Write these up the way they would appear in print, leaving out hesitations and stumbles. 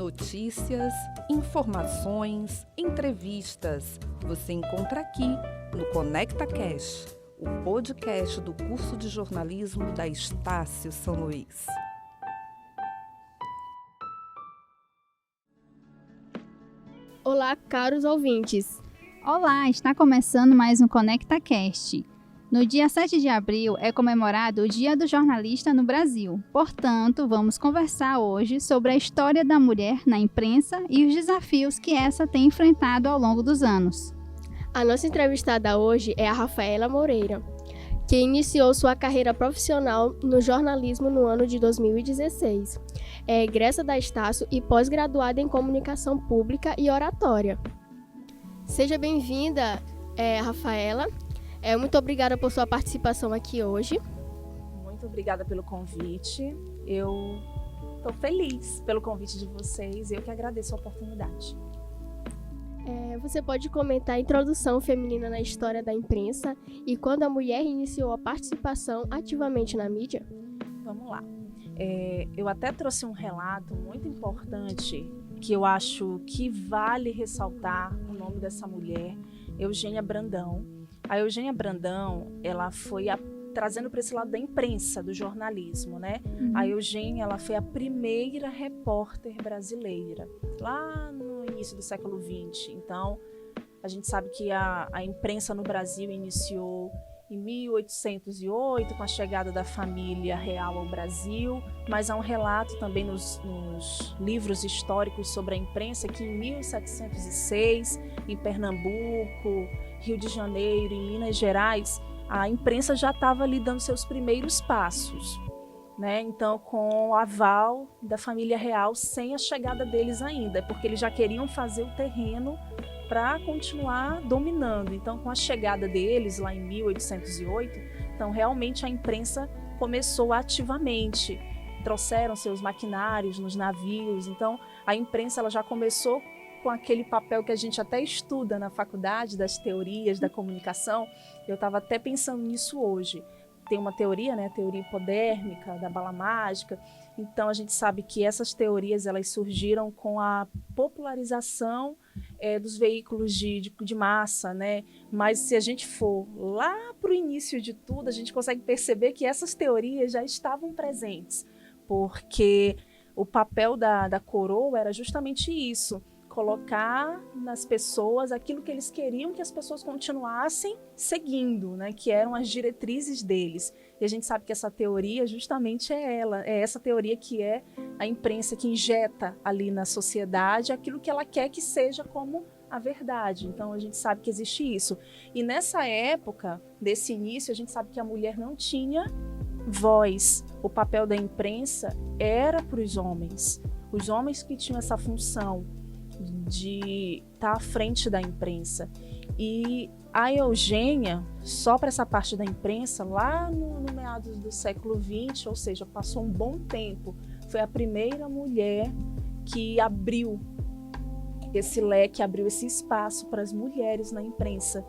Notícias, informações, entrevistas. Você encontra aqui no Conecta Cash, o podcast do curso de jornalismo da Estácio São Luís. Olá, caros ouvintes. Olá, está começando mais um Conecta Cast. No dia 7 de abril é comemorado o Dia do Jornalista no Brasil. Portanto, vamos conversar hoje sobre a história da mulher na imprensa e os desafios que essa tem enfrentado ao longo dos anos. A nossa entrevistada hoje é a Rafaela Moreira, que iniciou sua carreira profissional no jornalismo no ano de 2016. É egressa da Estácio e pós-graduada em Comunicação Pública e Oratória. Seja bem-vinda, Rafaela. Muito obrigada por sua participação aqui hoje. Muito obrigada pelo convite. Eu estou feliz pelo convite de vocês e eu que agradeço a oportunidade. Você pode comentar a introdução feminina na história da imprensa e quando a mulher iniciou a participação ativamente na mídia? Vamos lá. Eu até trouxe um relato muito importante que eu acho que vale ressaltar o nome dessa mulher, Eugênia Brandão. A Eugênia Brandão, ela foi trazendo para esse lado da imprensa, do jornalismo, né? A Eugênia, ela foi a primeira repórter brasileira, lá no início do século XX. Então, a gente sabe que a imprensa no Brasil iniciou em 1808, com a chegada da família real ao Brasil, mas há um relato também nos livros históricos sobre a imprensa que em 1706, em Pernambuco, Rio de Janeiro, em Minas Gerais, a imprensa já estava ali dando seus primeiros passos, né? Então, com o aval da família real, sem a chegada deles ainda, porque eles já queriam fazer o terreno para continuar dominando. Então, com a chegada deles lá em 1808, então realmente a imprensa começou ativamente, trouxeram seus maquinários nos navios. Então, a imprensa ela já começou com aquele papel que a gente até estuda na faculdade, das teorias da comunicação. Eu estava até pensando nisso hoje. Tem uma teoria, né, a teoria hipodérmica, da bala mágica. Então, a gente sabe que essas teorias elas surgiram com a popularização dos veículos de massa, né? Mas se a gente for lá para o início de tudo, a gente consegue perceber que essas teorias já estavam presentes, porque o papel da coroa era justamente isso, colocar nas pessoas aquilo que eles queriam que as pessoas continuassem seguindo, né? Que eram as diretrizes deles. E a gente sabe que essa teoria justamente é essa teoria que é a imprensa que injeta ali na sociedade aquilo que ela quer que seja como a verdade. Então a gente sabe que existe isso. E nessa época, desse início, a gente sabe que a mulher não tinha voz. O papel da imprensa era para os homens que tinham essa função de estar à frente da imprensa. E a Eugênia, só para essa parte da imprensa, lá no meados do século XX, ou seja, passou um bom tempo, foi a primeira mulher que abriu esse leque, abriu esse espaço para as mulheres na imprensa.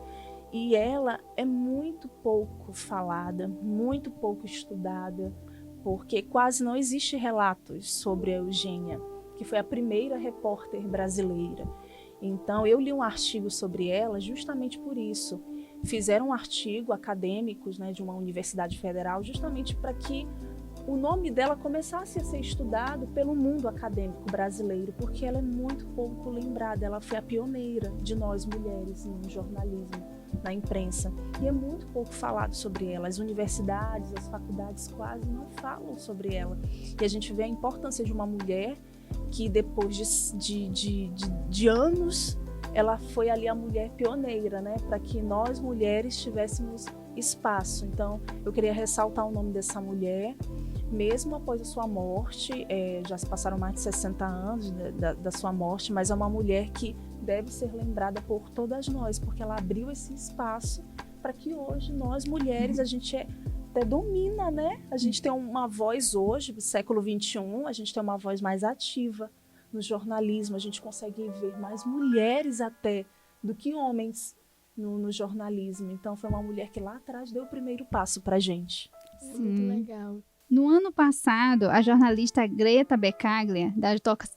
E ela é muito pouco falada, muito pouco estudada, porque quase não existe relatos sobre a Eugênia, que foi a primeira repórter brasileira. Então, eu li um artigo sobre ela justamente por isso. Fizeram um artigo acadêmicos, né, de uma universidade federal, justamente para que o nome dela começasse a ser estudado pelo mundo acadêmico brasileiro, porque ela é muito pouco lembrada. Ela foi a pioneira de nós mulheres no jornalismo, na imprensa. E é muito pouco falado sobre ela. As universidades, as faculdades quase não falam sobre ela. E a gente vê a importância de uma mulher que depois de anos, ela foi ali a mulher pioneira, né, para que nós mulheres tivéssemos espaço. Então, eu queria ressaltar o nome dessa mulher, mesmo após a sua morte, já se passaram mais de 60 anos da sua morte, mas é uma mulher que deve ser lembrada por todas nós, porque ela abriu esse espaço para que hoje nós mulheres, a gente até domina, né? A gente tem uma voz hoje, no século XXI, a gente tem uma voz mais ativa no jornalismo, a gente consegue ver mais mulheres até do que homens no jornalismo. Então, foi uma mulher que lá atrás deu o primeiro passo para a gente. Muito legal. No ano passado, a jornalista Greta Becaglia,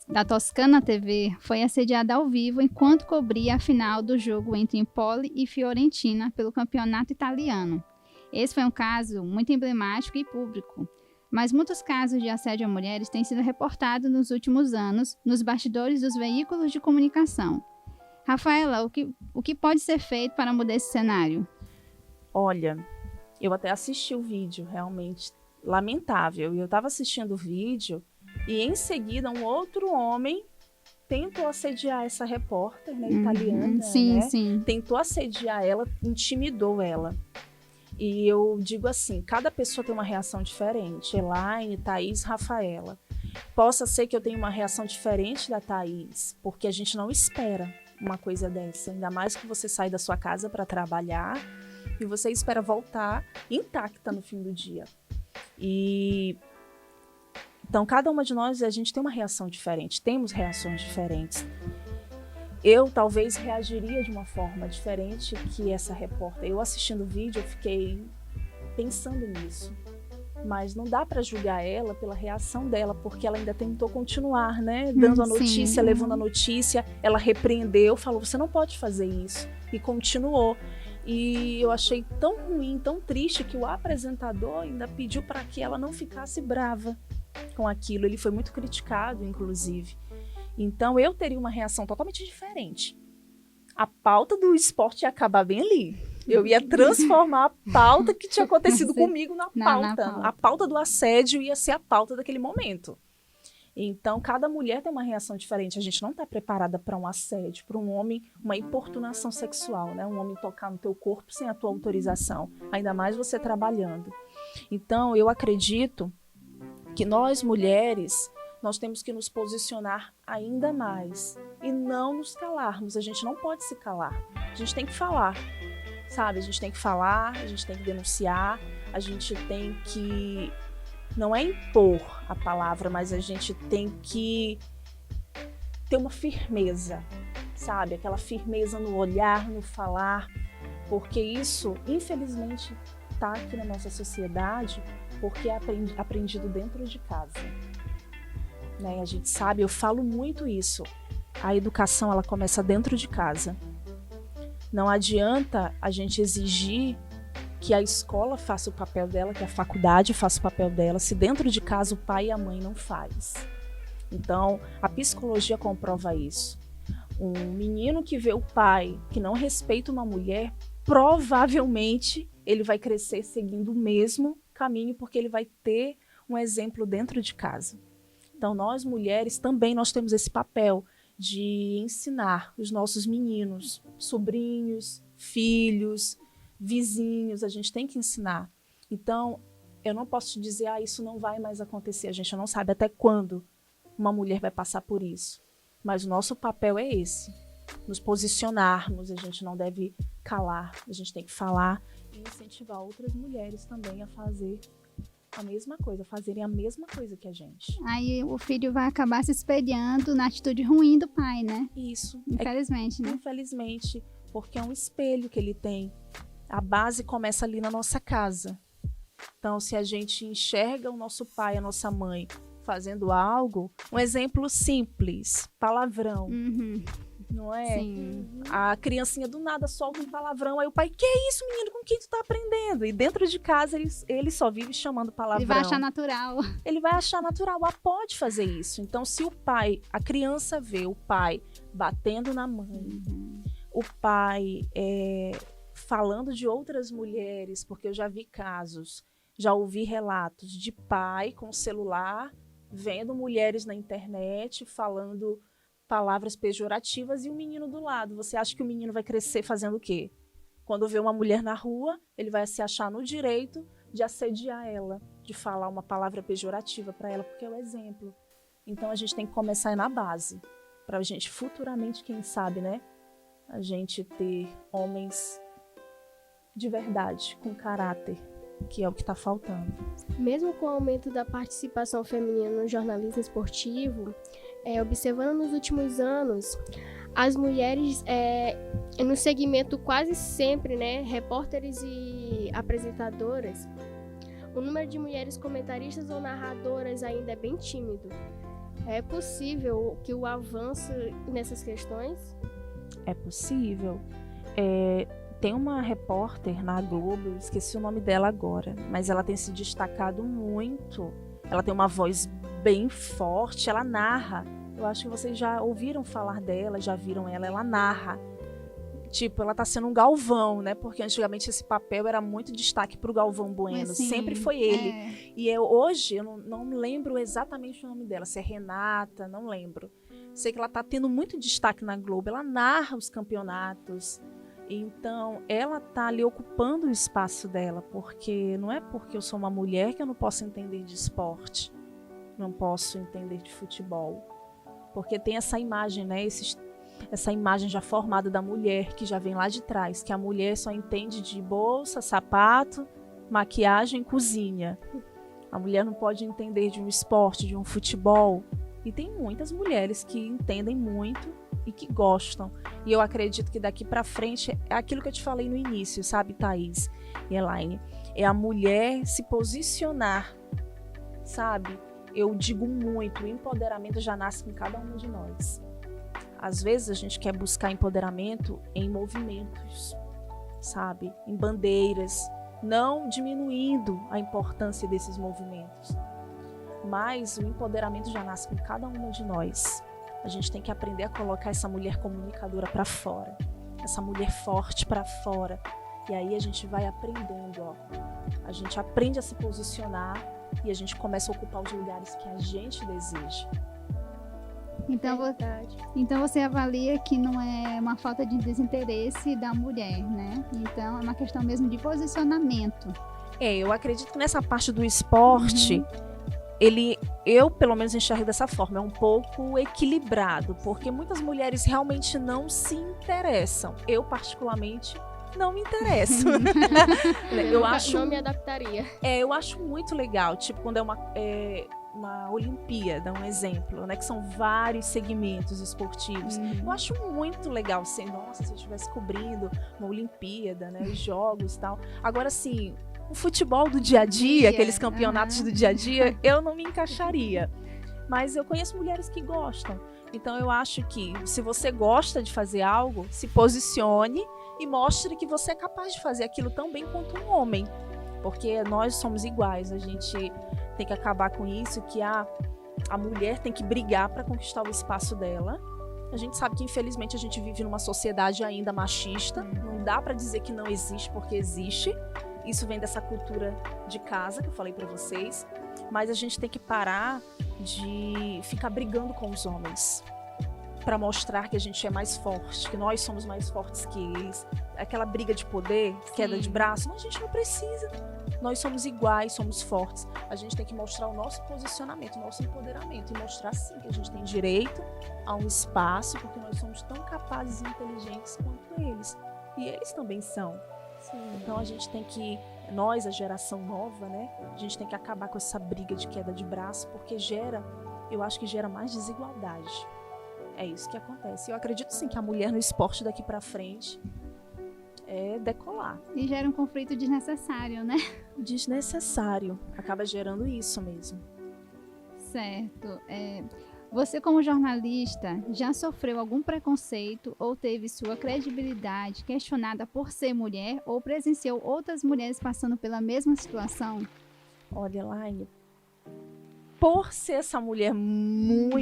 da Toscana TV, foi assediada ao vivo enquanto cobria a final do jogo entre Empoli e Fiorentina pelo campeonato italiano. Esse foi um caso muito emblemático e público, mas muitos casos de assédio a mulheres têm sido reportados nos últimos anos nos bastidores dos veículos de comunicação. Rafaela, o que pode ser feito para mudar esse cenário? Olha, eu até assisti o vídeo, realmente lamentável. Eu estava assistindo o vídeo e em seguida um outro homem tentou assediar essa repórter, né, italiana, sim, né? Sim. Tentou assediar ela, intimidou ela. E eu digo assim, cada pessoa tem uma reação diferente. Elaine, Thaís, Rafaela. Possa ser que eu tenha uma reação diferente da Thaís, porque a gente não espera uma coisa dessa. Ainda mais que você sai da sua casa para trabalhar e você espera voltar intacta no fim do dia. Então, cada uma de nós, a gente tem uma reação diferente, temos reações diferentes. Eu talvez reagiria de uma forma diferente que essa repórter. Eu assistindo o vídeo, eu fiquei pensando nisso. Mas não dá para julgar ela pela reação dela, porque ela ainda tentou continuar, né? Dando a notícia, levando a notícia. Ela repreendeu, falou, você não pode fazer isso. E continuou. E eu achei tão ruim, tão triste, que o apresentador ainda pediu para que ela não ficasse brava com aquilo. Ele foi muito criticado, inclusive. Então, eu teria uma reação totalmente diferente. A pauta do esporte ia acabar bem ali. Eu ia transformar a pauta que tinha acontecido comigo na pauta. A pauta do assédio ia ser a pauta daquele momento. Então, cada mulher tem uma reação diferente. A gente não está preparada para um assédio, para um homem, uma importunação sexual, né? Um homem tocar no teu corpo sem a tua autorização. Ainda mais você trabalhando. Então, eu acredito que nós, mulheres, nós temos que nos posicionar ainda mais e não nos calarmos. A gente não pode se calar. A gente tem que falar, sabe? A gente tem que falar, a gente tem que denunciar, a gente tem que... Não é impor a palavra, mas a gente tem que ter uma firmeza, sabe? Aquela firmeza no olhar, no falar, porque isso, infelizmente, está aqui na nossa sociedade, porque é aprendido dentro de casa. Né? A gente sabe, eu falo muito isso, a educação ela começa dentro de casa. Não adianta a gente exigir que a escola faça o papel dela, que a faculdade faça o papel dela, se dentro de casa o pai e a mãe não faz. Então, a psicologia comprova isso. Um menino que vê o pai que não respeita uma mulher, provavelmente ele vai crescer seguindo o mesmo caminho, porque ele vai ter um exemplo dentro de casa. Então, nós mulheres também nós temos esse papel de ensinar os nossos meninos, sobrinhos, filhos, vizinhos, a gente tem que ensinar. Então, eu não posso te dizer, isso não vai mais acontecer. A gente não sabe até quando uma mulher vai passar por isso. Mas o nosso papel é esse, nos posicionarmos, a gente não deve calar, a gente tem que falar e incentivar outras mulheres também a fazer a mesma coisa, fazerem a mesma coisa que a gente. Aí o filho vai acabar se espelhando na atitude ruim do pai, né? Isso. Infelizmente, né? Infelizmente, porque é um espelho que ele tem. A base começa ali na nossa casa. Então, se a gente enxerga o nosso pai, a nossa mãe fazendo algo, um exemplo simples, palavrão, não é? Sim. A criancinha do nada solta um palavrão, aí o pai, que é isso, menino, com quem tu tá aprendendo? E dentro de casa ele só vive chamando palavrão. Ele vai achar natural. Ele vai achar natural, pode fazer isso. Então, se o pai, a criança vê o pai batendo na mãe, o pai falando de outras mulheres, porque eu já vi casos, já ouvi relatos de pai com celular, vendo mulheres na internet, falando palavras pejorativas e o menino do lado. Você acha que o menino vai crescer fazendo o quê? Quando vê uma mulher na rua, ele vai se achar no direito de assediar ela, de falar uma palavra pejorativa para ela, porque é o exemplo. Então a gente tem que começar na base, para a gente futuramente, quem sabe, né? A gente ter homens de verdade, com caráter, que é o que está faltando. Mesmo com o aumento da participação feminina no jornalismo esportivo, observando nos últimos anos, as mulheres no segmento quase sempre, né, repórteres e apresentadoras, o número de mulheres comentaristas ou narradoras ainda é bem tímido. É possível que o avanço nessas questões? É possível. Tem uma repórter na Globo, eu esqueci o nome dela agora, mas ela tem se destacado muito. Ela tem uma voz bem forte, ela narra. Eu acho que vocês já ouviram falar dela, já viram ela narra. Tipo, ela tá sendo um Galvão, né? Porque antigamente esse papel era muito destaque pro Galvão Bueno, Sim, sempre foi ele. E hoje, eu não me lembro exatamente o nome dela, se é Renata, não lembro. Sei que ela tá tendo muito destaque na Globo, ela narra os campeonatos. Então, ela tá ali ocupando o espaço dela, porque não é porque eu sou uma mulher que eu não posso entender de esporte, não posso entender de futebol. Porque tem essa imagem, né? Essa imagem já formada da mulher, que já vem lá de trás, que a mulher só entende de bolsa, sapato, maquiagem, cozinha. A mulher não pode entender de um esporte, de um futebol. E tem muitas mulheres que entendem muito e que gostam. E eu acredito que daqui para frente é aquilo que eu te falei no início, sabe, Thaís e Elaine? É a mulher se posicionar, sabe? Eu digo muito, o empoderamento já nasce com cada uma de nós. Às vezes a gente quer buscar empoderamento em movimentos, sabe? Em bandeiras, não diminuindo a importância desses movimentos. Mas o empoderamento já nasce com cada uma de nós. A gente tem que aprender a colocar essa mulher comunicadora para fora, essa mulher forte para fora. E aí a gente vai aprendendo, ó. A gente aprende a se posicionar e a gente começa a ocupar os lugares que a gente deseja. Então você avalia que não é uma falta de desinteresse da mulher, né? Então é uma questão mesmo de posicionamento. Eu acredito que nessa parte do esporte, eu pelo menos enxergo dessa forma, é um pouco equilibrado, porque muitas mulheres realmente não se interessam. Eu particularmente não me interesso. Não me adaptaria. Eu acho muito legal, tipo quando é uma Olimpíada, um exemplo, né, que são vários segmentos esportivos. Eu acho muito legal se eu estivesse cobrindo uma Olimpíada, né, os jogos e tal. Agora, assim, o futebol do dia a dia, aqueles campeonatos do dia a dia, eu não me encaixaria. Mas eu conheço mulheres que gostam. Então, eu acho que se você gosta de fazer algo, se posicione e mostre que você é capaz de fazer aquilo tão bem quanto um homem. Porque nós somos iguais, a gente tem que acabar com isso, que a mulher tem que brigar para conquistar o espaço dela. A gente sabe que, infelizmente, a gente vive numa sociedade ainda machista. Não dá para dizer que não existe, porque existe. Isso vem dessa cultura de casa, que eu falei para vocês. Mas a gente tem que parar de ficar brigando com os homens para mostrar que a gente é mais forte, que nós somos mais fortes que eles. Aquela briga de poder, queda de braço, mas a gente não precisa. Nós somos iguais, somos fortes. A gente tem que mostrar o nosso posicionamento, o nosso empoderamento e mostrar sim que a gente tem direito a um espaço, porque nós somos tão capazes e inteligentes quanto eles. E eles também são. Sim. Então a gente tem que, nós, a geração nova, né? A gente tem que acabar com essa briga de queda de braço, porque eu acho que gera mais desigualdade. É isso que acontece. Eu acredito sim que a mulher no esporte daqui pra frente é decolar. E gera um conflito desnecessário, né? Desnecessário. Acaba gerando isso mesmo. Certo. Você, como jornalista, já sofreu algum preconceito ou teve sua credibilidade questionada por ser mulher ou presenciou outras mulheres passando pela mesma situação? Olha, Elaine, por ser essa mulher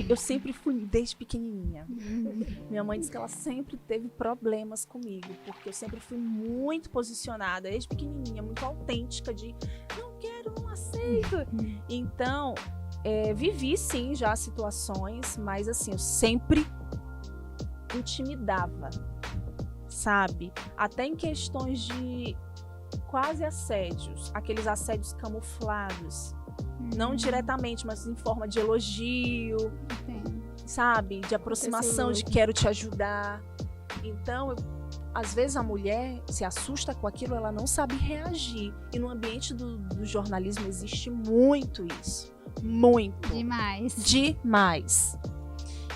eu sempre fui desde pequenininha. Minha mãe disse que ela sempre teve problemas comigo, porque eu sempre fui muito posicionada, desde pequenininha, muito autêntica de não quero, não aceito. Então, vivi sim já situações, mas assim, eu sempre intimidava, sabe? Até em questões de quase assédios, aqueles assédios camuflados. Não diretamente, mas em forma de elogio, sabe? De aproximação, de quero te ajudar. Então, às vezes a mulher se assusta com aquilo, ela não sabe reagir. E no ambiente do jornalismo existe muito isso. Muito. Demais.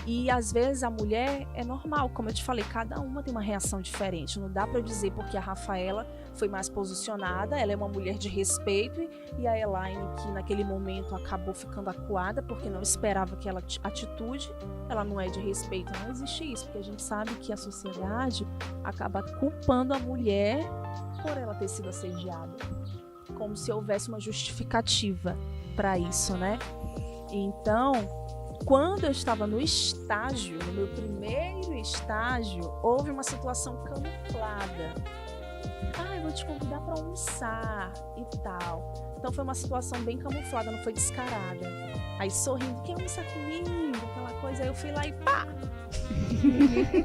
E às vezes a mulher é normal, como eu te falei, cada uma tem uma reação diferente. Não dá pra dizer porque a Rafaela foi mais posicionada, ela é uma mulher de respeito, e a Elaine, que naquele momento acabou ficando acuada, porque não esperava aquela atitude, ela não é de respeito, não existe isso, porque a gente sabe que a sociedade acaba culpando a mulher por ela ter sido assediada, como se houvesse uma justificativa para isso, né? Então, quando eu estava no estágio, no meu primeiro estágio, houve uma situação camuflada. Eu vou te convidar para almoçar e tal. Então foi uma situação bem camuflada, não foi descarada. Aí sorrindo, quer almoçar comigo? Aquela coisa, aí eu fui lá e pá!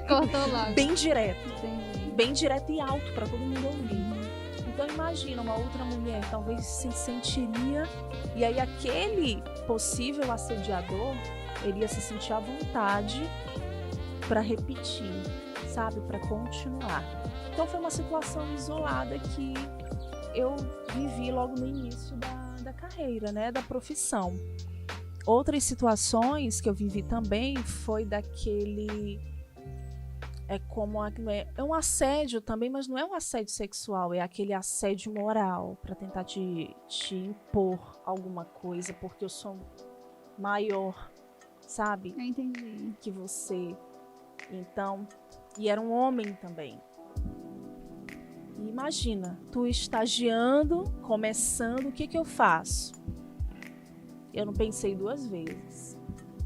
Cortou logo. Bem direto. Entendi. Bem direto e alto para todo mundo ouvir. Então imagina, uma outra mulher talvez se sentiria, e aí aquele possível assediador, ele ia se sentir à vontade para repetir, sabe, para continuar. Então foi uma situação isolada que eu vivi logo no início da carreira, né, da profissão. Outras situações que eu vivi também foi daquele... É um assédio também, mas não é um assédio sexual, é aquele assédio moral para tentar te impor alguma coisa, porque eu sou maior, sabe? Eu entendi. Que você. Então, e era um homem também. E imagina, tu estagiando, começando, o que eu faço? Eu não pensei 2 vezes.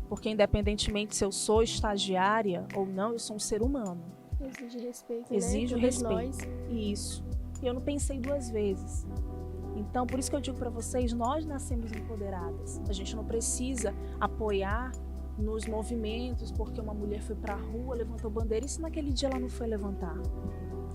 Porque independentemente se eu sou estagiária ou não, eu sou um ser humano. Exige respeito, Exige né? respeito. Isso. E eu não pensei 2 vezes. Então, por isso que eu digo para vocês, nós nascemos empoderadas. A gente não precisa apoiar nos movimentos porque uma mulher foi para a rua, levantou bandeira, e se naquele dia ela não foi levantar?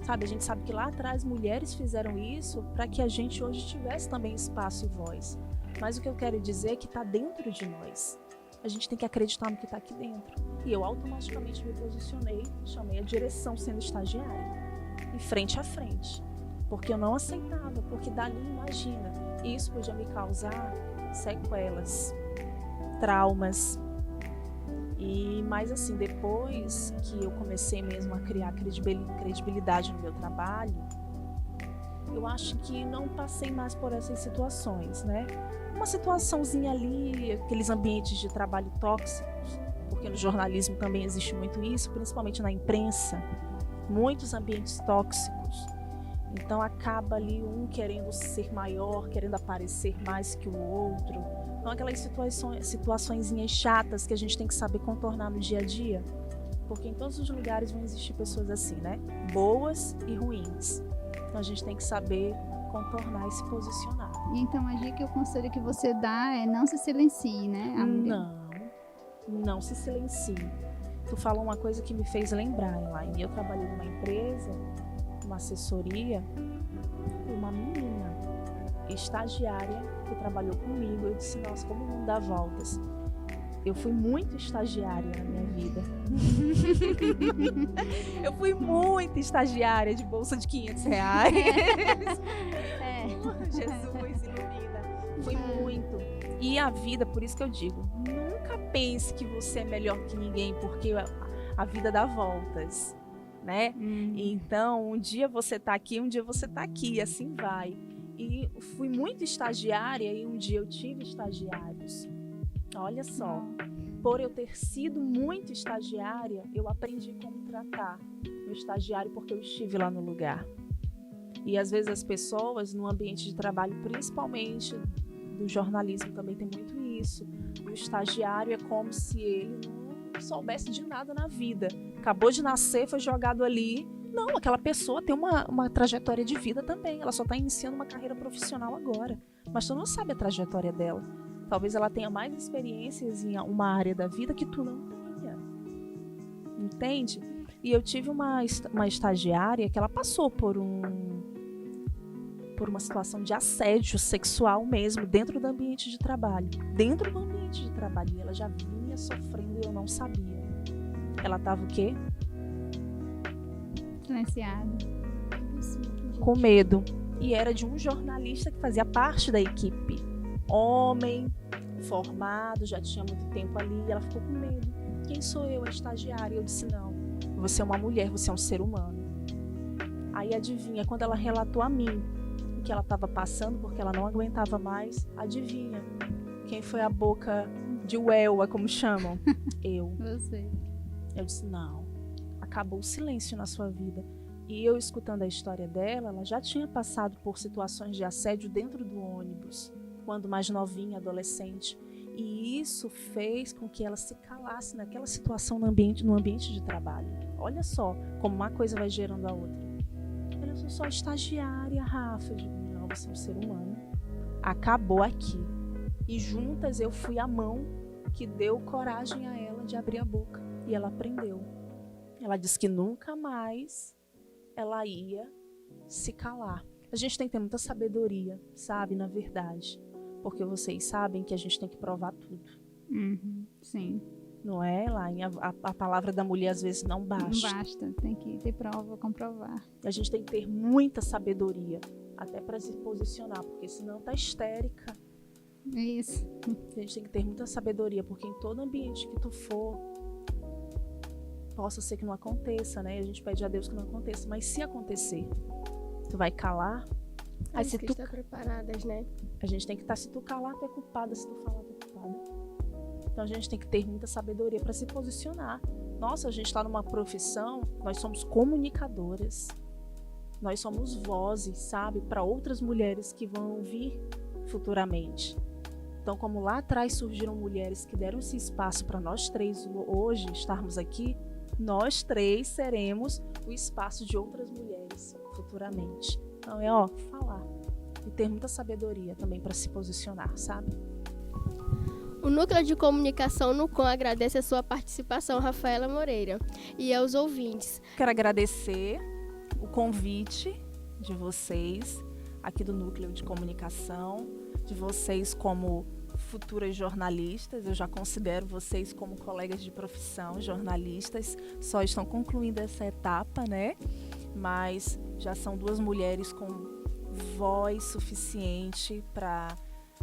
Sabe, a gente sabe que lá atrás mulheres fizeram isso para que a gente hoje tivesse também espaço e voz. Mas o que eu quero dizer é que está dentro de nós. A gente tem que acreditar no que está aqui dentro. E eu automaticamente me posicionei, chamei a direção sendo estagiária, em frente a frente. Porque eu não aceitava, porque dali, imagina, isso podia me causar sequelas, traumas. Mas assim, depois que eu comecei mesmo a criar credibilidade no meu trabalho, eu acho que não passei mais por essas situações, né? Uma situaçãozinha ali, aqueles ambientes de trabalho tóxicos, porque no jornalismo também existe muito isso, principalmente na imprensa, muitos ambientes tóxicos. Então acaba ali um querendo ser maior, querendo aparecer mais que o outro. Então aquelas situaçõezinhas chatas que a gente tem que saber contornar no dia a dia, porque em todos os lugares vão existir pessoas assim, né? Boas e ruins. Então a gente tem que saber contornar e se posicionar. Então a dica e o conselho que você dá é não se silencie, né? Não se silencie. Tu falou uma coisa que me fez lembrar, Elaine. Eu trabalhei numa empresa, uma assessoria, uma menina estagiária que trabalhou comigo. Eu disse, nossa, como o mundo dá voltas. Eu fui muito estagiária na minha vida. Eu fui muito estagiária de bolsa de R$500. Jesus, ilumina. Fui muito. E a vida, por isso que eu digo, nunca pense que você é melhor que ninguém, porque a vida dá voltas, né? Então, um dia você tá aqui, um dia você tá aqui, e assim vai. E fui muito estagiária e um dia eu tive estagiários. Olha só, por eu ter sido muito estagiária, eu aprendi como tratar o estagiário porque eu estive lá no lugar. E às vezes as pessoas no ambiente de trabalho, principalmente do jornalismo, também tem muito isso. O estagiário é como se ele não soubesse de nada na vida. Acabou de nascer, foi jogado ali. Não, aquela pessoa tem uma trajetória de vida também. Ela só está iniciando uma carreira profissional agora. Mas tu não sabe a trajetória dela. Talvez ela tenha mais experiências em uma área da vida que tu não tenha. Entende? E eu tive uma estagiária que ela passou por uma situação de assédio sexual mesmo, dentro do ambiente de trabalho. Dentro do ambiente de trabalho. E ela já vinha sofrendo e eu não sabia. Ela estava o quê? Silenciada. Com medo. E era de um jornalista que fazia parte da equipe. Homem, formado, já tinha muito tempo ali, e ela ficou com medo. Quem sou eu, a estagiária? Eu disse, não, você é uma mulher, você é um ser humano. Aí adivinha, quando ela relatou a mim o que ela estava passando, porque ela não aguentava mais, adivinha quem foi a boca de Uelwa, como chamam? Eu. Você. Eu disse, não, acabou o silêncio na sua vida. E eu escutando a história dela, ela já tinha passado por situações de assédio dentro do ônibus, quando mais novinha, adolescente. E isso fez com que ela se calasse naquela situação no ambiente de trabalho. Olha só como uma coisa vai gerando a outra. Eu sou só estagiária, Rafa. Eu digo, não, você é um ser humano. Acabou aqui. E juntas eu fui a mão que deu coragem a ela de abrir a boca. E ela aprendeu. Ela disse que nunca mais ela ia se calar. A gente tem que ter muita sabedoria, sabe, na verdade. Porque vocês sabem que a gente tem que provar tudo. Sim. Não é, Laine? A palavra da mulher às vezes não basta. Não basta, tem que ter prova, comprovar. A gente tem que ter muita sabedoria, até para se posicionar, porque senão tá histérica. Isso. A gente tem que ter muita sabedoria, porque em todo ambiente que tu for, possa ser que não aconteça, né? A gente pede a Deus que não aconteça, mas se acontecer, tu vai calar. Aí se tu estar preparadas, né? A gente tem que estar, se tu calar, tu é culpada, se tu falar, tu é culpada. Então a gente tem que ter muita sabedoria para se posicionar. Nossa, a gente está numa profissão, nós somos comunicadoras. Nós somos vozes, sabe, para outras mulheres que vão vir futuramente. Então, como lá atrás surgiram mulheres que deram esse espaço para nós três hoje estarmos aqui, nós três seremos o espaço de outras mulheres futuramente. Então falar e ter muita sabedoria também para se posicionar, sabe? O Núcleo de Comunicação NUCOM agradece a sua participação, Rafaela Moreira, e aos ouvintes. Quero agradecer o convite de vocês aqui do Núcleo de Comunicação, de vocês como futuras jornalistas. Eu já considero vocês como colegas de profissão, jornalistas, só estão concluindo essa etapa, né? Mas já são duas mulheres com voz suficiente para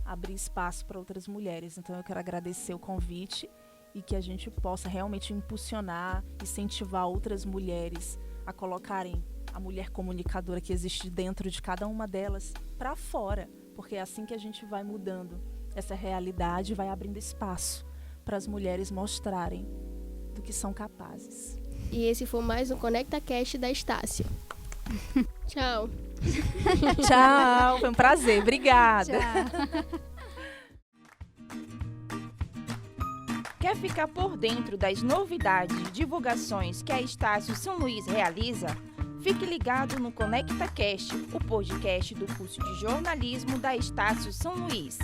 abrir espaço para outras mulheres. Então eu quero agradecer o convite e que a gente possa realmente impulsionar, incentivar outras mulheres a colocarem a mulher comunicadora que existe dentro de cada uma delas para fora, porque é assim que a gente vai mudando essa realidade, vai abrindo espaço para as mulheres mostrarem do que são capazes. E esse foi mais um ConectaCast da Estácio. Tchau. Tchau, foi um prazer, obrigada. Tchau. Quer ficar por dentro das novidades e divulgações que a Estácio São Luís realiza? Fique ligado no ConectaCast, o podcast do curso de jornalismo da Estácio São Luís.